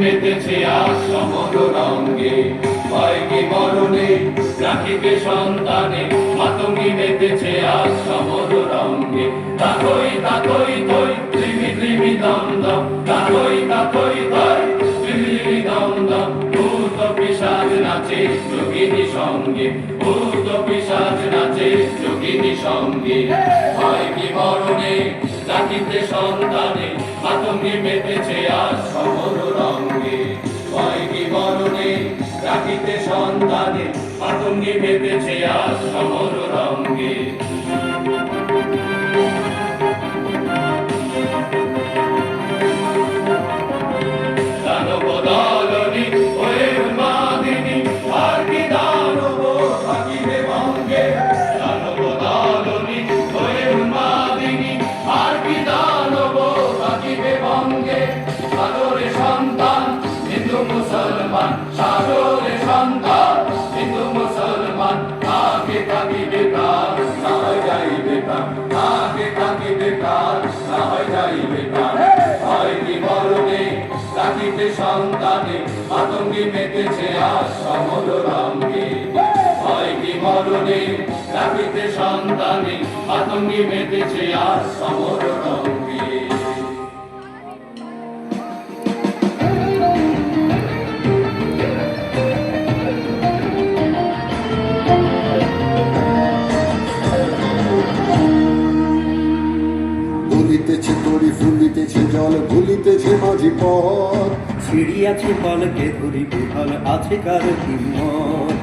মেতেছে আজ সমর রঙ্গে, ভয় কি মরণে রাখিবে সন্তানে, মাতঙ্গি মেতেছে আজ সমর রঙ্গে। তাকই তাকই তৈ ত্রিমি ত্রিমি দম দম, তাকই তাকই তৈ ত্রিমি ত্রিমি দম দম। ভূত পিশাচ নাচে যোগিনী সঙ্গে, ভূত পিশাচ নাচে যোগিনী সঙ্গে। ভয় কি মরণে রাখিতে সন্তানে, মাতঙ্গি মেতেছে আজ সমর রঙ্গে। ভয় কি মরণে রাখিতে সন্তানে, মাতঙ্গি মেতেছে আজ সমর রঙ্গে। দানব দলনি হয়ে উন্মাদিনী, আর কি দানব থাকিবে ভঙ্গে। দানব দলনি হয়ে উন্মাদিনী, আর কি দানব থাকিবে ভঙ্গে। সাগরে সন্তান হিন্দু মুসলমান, সাগরে সন্তান হিন্দু মুসলমান। কাকে থাকিবে প্রাণ না হয় যাইবে প্রাণ, কাকে থাকিবে প্রাণ না হয় যাইবে প্রাণ। হয় কি মরণে রাখিতে সন্তানে, মাতঙ্গি মেতেছে আজ সমর রঙ্গে। হয় কি মরণে রাখিতে সন্তানে, মাতঙ্গি মেতেছে আজ সমর রঙ্গে। ফুলিতেছে তরি ফুলিতেছে জল, ভুলিতেছে মাঝি পথ। ছিড়িয়াছে পলকে ধরি বিহল আছে কার হিম্মত।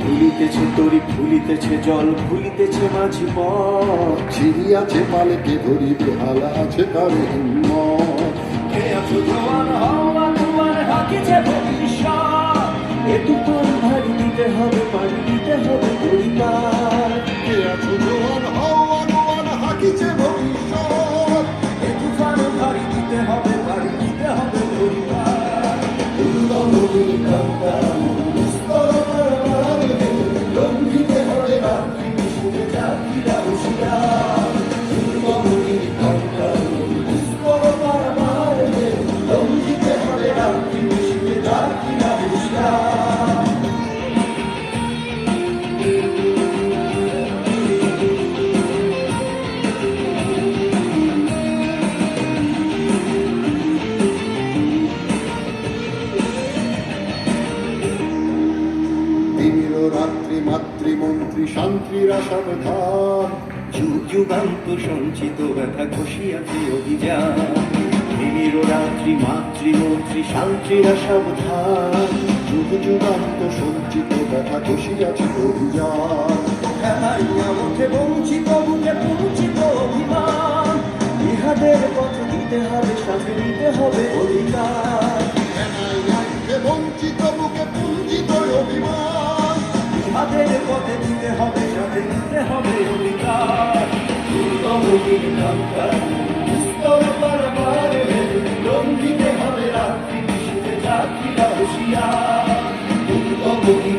ফুলিতেছে তরি ফুলিতেছে জল, ভুলিতেছে মাঝি পথ। ছিড়িয়াছে পালকে ধরি বেহাল আছে কার হিম্মত। কে আছো জোয়ান হওয়া তোমার হাকিছে ভবিষ্যৎ, এ তুফান ভারী দিতে হবে পাড়ি দিতে হবে পরিবার। কে আছো জোয়ান হওয়া জোয়ান হাকিছে ভবিষ্যৎ, এ তুফান ভারী দিতে হবে পাড়ি দিতে হবে পরিবার। লঙ্ঘিতে হবে রাত্রি মিশিতে জাতিরা হুঁশিয়ার। লঙ্ঘিতে হবে রাত্রি মিশিতে জাতিরা হুঁশিয়ার। দিনেরও রাত্রি মাতৃমন্ত্রী শান্তিরা সাবধান। যুগ যুগান্ত সঞ্চিত ব্যথা ঘষিয়াছে অভিযান। দিনেরও রাত্রি মাতৃমন্ত্রী শান্তিরা সাবধান। যুগ যুগান্ত সঞ্চিত ব্যথা ঘষিয়াছে অভিযান। খেলাইয়া মুখে বঞ্চিত মুখে বঞ্চিত অভিমান। ইহাদের পথ দিতে হবে সাথে দিতে হবে অধিকার। বঞ্চিত মুখে পুঞ্জিত অভিমান। ইহাদের পথে দিতে হবে সাথে দিতে হবে অধিকার। দুর্গমুখীর লঙ্কা স্তর পারাপার, লঙ্ঘিতে হবে রাত্রি মিশিতে জাতিরা হুঁশিয়ার। দুর্গমুখী